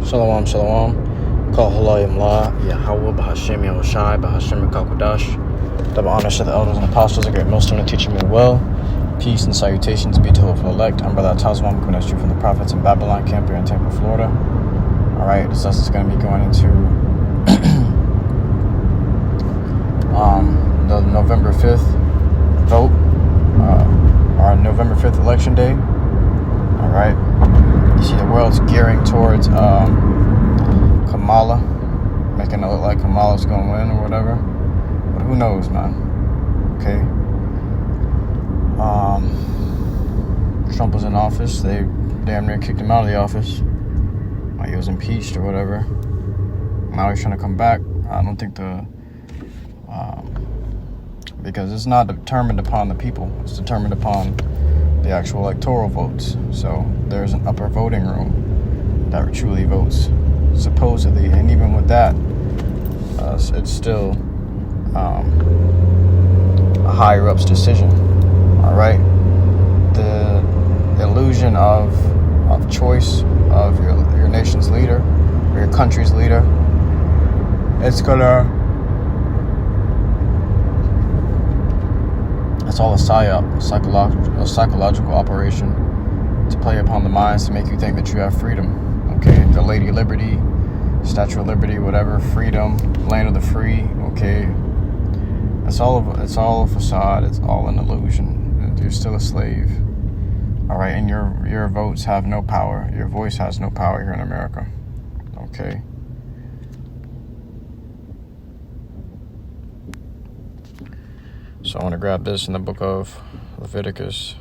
Shalom, shalom. Call Halayim La, YAHAWAH, BAHASHAM, YAHAWASHI, BAHASHAM, MANASSEH. Double honors to the elders and apostles, a great millstone to teach me well. Peace and salutations be to the elect. I'm Brother Tazwan, coming at you from the prophets in Babylon camp here in Tampa, Florida. Alright, this lesson is going to be going into the November 5th vote, or November 5th election day. Alright, you see the world's gearing towards Kamala, making it look like Kamala's going to win or whatever. But who knows, man? Okay. Trump was in office. They damn near kicked him out of the office. He was impeached or whatever. Now he's trying to come back. I don't think because it's not determined upon the people. It's determined upon the actual electoral votes. So there's an upper voting room that truly votes, supposedly. And even with that, it's still a higher up's decision. All right. The illusion of choice of your nation's leader or your country's leader, it's all a psyop, a psychological operation to play upon the minds to make you think that you have freedom. Okay, the Lady Liberty, Statue of Liberty, whatever, freedom, land of the free. Okay, it's all a facade. It's all an illusion. You're still a slave. All right, and your votes have no power. Your voice has no power here in America. Okay. So I want to grab this in the book of Leviticus,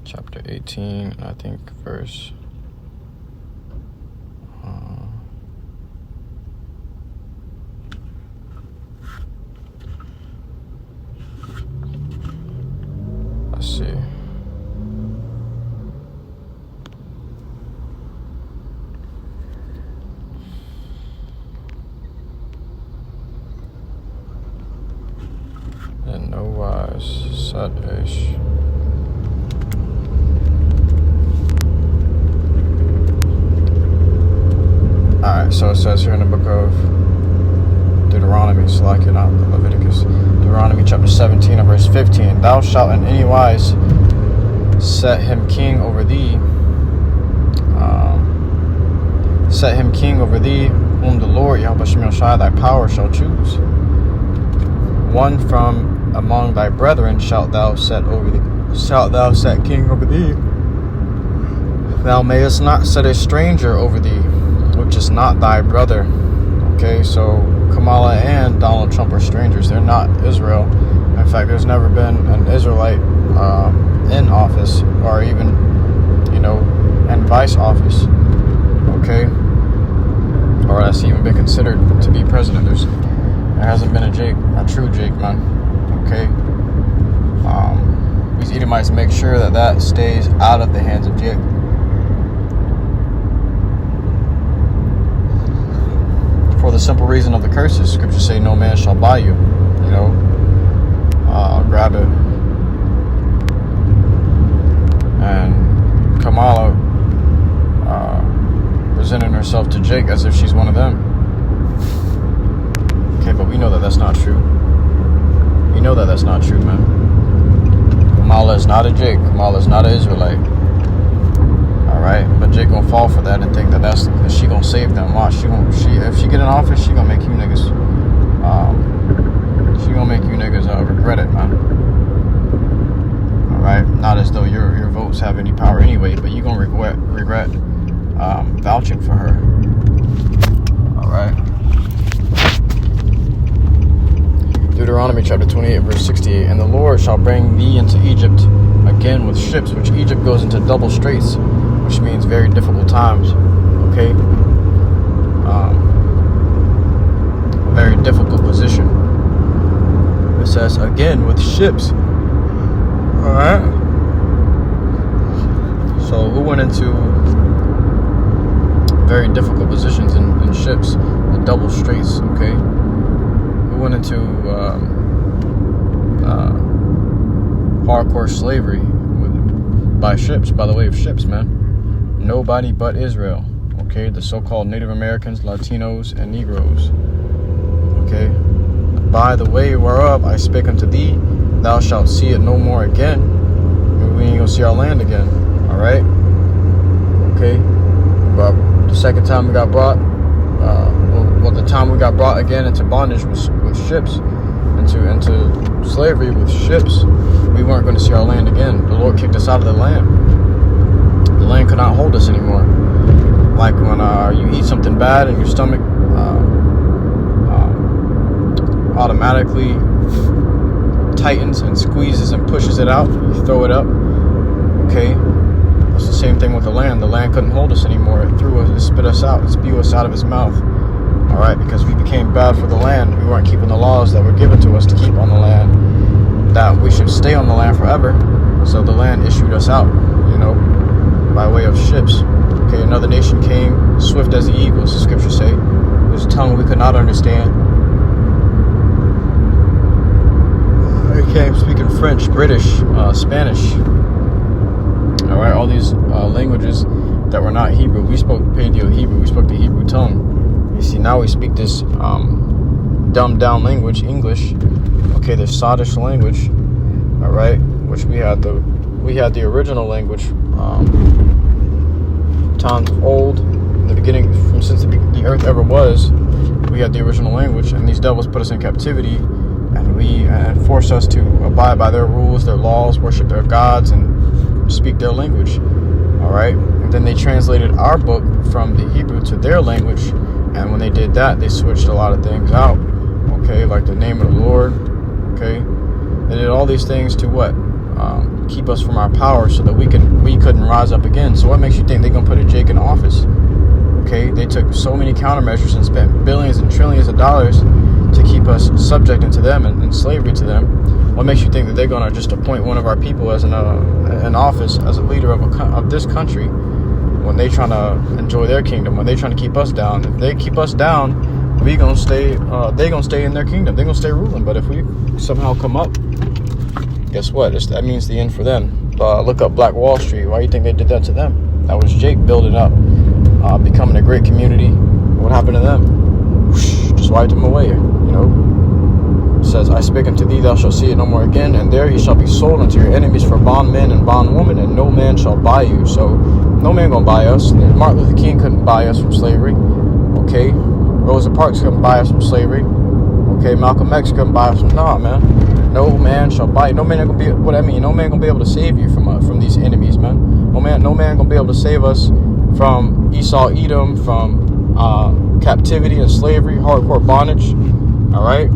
chapter 18, I think verse let's see. In no wise set ish. Alright, so it says here in the book of Deuteronomy, not Leviticus, Deuteronomy chapter 17 and verse 15, thou shalt in any wise set him king over thee, whom the Lord Yahawashi thy power shall choose. One from among thy brethren shalt thou set king over thee. Thou mayest not set a stranger over thee, which is not thy brother. Okay, so Kamala and Donald Trump are strangers. They're not Israel. In fact, there's never been an Israelite in office, or even, in vice office. Okay, or that's even been considered to be president. There hasn't been a true Jake, man. Okay. These Edomites make sure that stays out of the hands of Jake. For the simple reason of the curses. Scriptures say no man shall buy you. Grab it. And Kamala presenting herself to Jake as if she's one of them. Okay, but we know that that's not true. We know that that's not true, man. Kamala is not a Jake. Kamala is not an Israelite. Alright, but Jake gonna fall for that and think that she gonna save them. Watch, if she get in office, she gonna make you niggas regret it, man. Alright, not as though your votes have any power anyway, but you gonna regret vouching for her. Alright. Deuteronomy chapter 28 verse 68, and the Lord shall bring thee into Egypt again with ships, which Egypt goes into double straits, which means very difficult times. Okay, a very difficult position. It says again with ships. All right. So who went into very difficult positions in ships, the double straits? Okay. Went into hardcore slavery with by ships, by the way of ships, man. Nobody but Israel. Okay, the so-called Native Americans, Latinos, and Negroes. Okay, by the way whereof I spake unto thee, thou shalt see it no more again. We ain't gonna see our land again. All right. Okay. But the second time we got brought, the time we got brought again into bondage was with ships, into slavery with ships. We weren't going to see our land again. The Lord kicked us out of the land. The land could not hold us anymore. Like when you eat something bad and your stomach automatically tightens and squeezes and pushes it out, you throw it up. Okay, that's the same thing with the land. The land couldn't hold us anymore. It threw us, it spit us out, it spewed us out of its mouth. All right, because we became bad for the land. We weren't keeping the laws that were given to us to keep on the land, that we should stay on the land forever. So the land issued us out, you know, by way of ships. Okay, another nation came, swift as the eagles, the scriptures say, whose tongue we could not understand. They came speaking French, British, Spanish. All right, all these languages that were not Hebrew. We spoke Paleo-Hebrew. We spoke the Hebrew tongue. You see, now we speak this dumbed down language, English. Okay, the Sadish language. All right, which we had the original language. Times of old, in the beginning, since the earth ever was, we had the original language, and these devils put us in captivity, and forced us to abide by their rules, their laws, worship their gods, and speak their language. All right, and then they translated our book from the Hebrew to their language, and when they did that, they switched a lot of things out. Okay, like the name of the Lord. Okay, they did all these things to what? Keep us from our power, so that we couldn't rise up again. So what makes you think they're gonna put a Jake in office? Okay, they took so many countermeasures and spent billions and trillions of dollars to keep us subjected to them and slavery to them. What makes you think that they're gonna just appoint one of our people as an office, as a leader of this country, when they trying to enjoy their kingdom, when they trying to keep us down? If they keep us down, we gonna stay. They gonna stay in their kingdom. They gonna stay ruling. But if we somehow come up, guess what? That means the end for them. Look up Black Wall Street. Why do you think they did that to them? That was Jake building up, becoming a great community. What happened to them? Whoosh, just wiped them away. You know. It says, I speak unto thee, thou shalt see it no more again, and there ye shall be sold unto your enemies for bondmen and bondwomen, and no man shall buy you. So no man gonna buy us. Martin Luther King couldn't buy us from slavery. Okay, Rosa Parks couldn't buy us from slavery. Okay, Malcolm X couldn't buy us from. Nah, man. No man shall buy you. No man gonna be. What I mean? No man gonna be able to save you from these enemies, man. No man gonna be able to save us from Esau, Edom, from captivity and slavery, hardcore bondage. All right.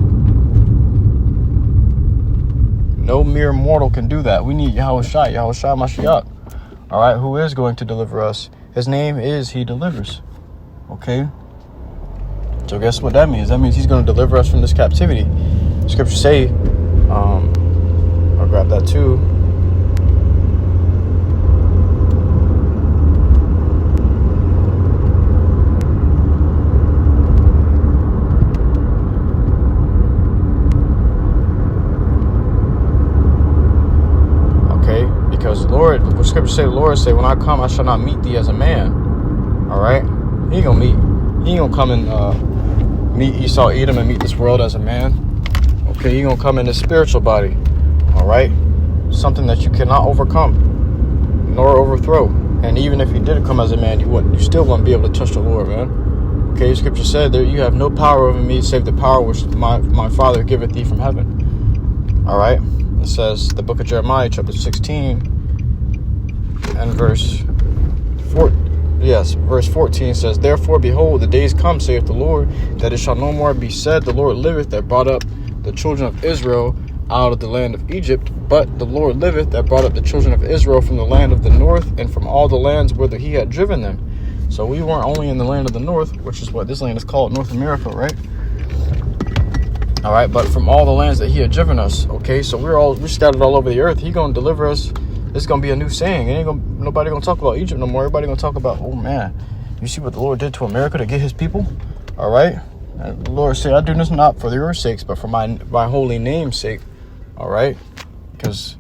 No mere mortal can do that. We need Yahawashi Mashiach. All right, who is going to deliver us? His name is He Delivers. Okay. So guess what that means? That means He's going to deliver us from this captivity. Scriptures say, I'll grab that too. What scripture say? The Lord say, when I come, I shall not meet thee as a man. All right, He ain't gonna come and meet Esau, Edom, and meet this world as a man. Okay, He gonna come in His spiritual body. All right, something that you cannot overcome nor overthrow. And even if He did come as a man, you still wouldn't be able to touch the Lord, man. Okay, Scripture said that you have no power over me save the power which my Father giveth thee from heaven. All right, it says the book of Jeremiah, chapter 16. And verse 14 says, therefore, behold, the days come, saith the Lord, that it shall no more be said, the Lord liveth, that brought up the children of Israel out of the land of Egypt, but the Lord liveth, that brought up the children of Israel from the land of the north, and from all the lands whither He had driven them. So we weren't only in the land of the north, which is what this land is called, North America, right? All right, but from all the lands that He had driven us. Okay, so we're scattered all over the earth. He gonna deliver us. It's gonna be a new saying. Nobody gonna talk about Egypt no more. Everybody gonna talk about, oh man, you see what the Lord did to America to get His people? All right, and the Lord said, I do this not for your sakes, but for my holy name's sake. All right, because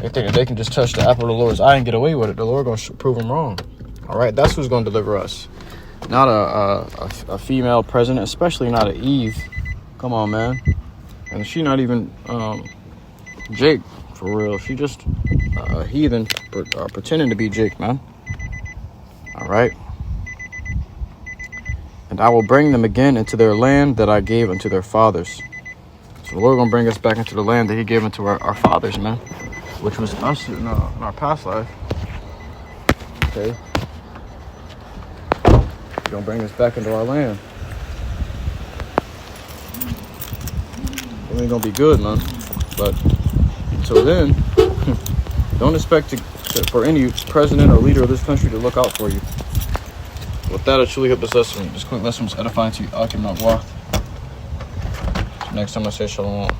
They think that they can just touch the apple of the Lord's eye and get away with it. The Lord gonna prove them wrong. All right, that's who's gonna deliver us. Not a female president, especially not an Eve. Come on, man. And she not even Jake, for real. She just a heathen pretending to be Jake, man. All right. And I will bring them again into their land that I gave unto their fathers. So the Lord gonna bring us back into the land that he gave unto our fathers, man. Which was us in our past life. Okay. He's gonna bring us back into our land. It ain't gonna be good, man. But until then, don't expect for any president or leader of this country to look out for you. With that, I truly hope this lesson, this quick lesson was edifying to you. Next time I say shalom.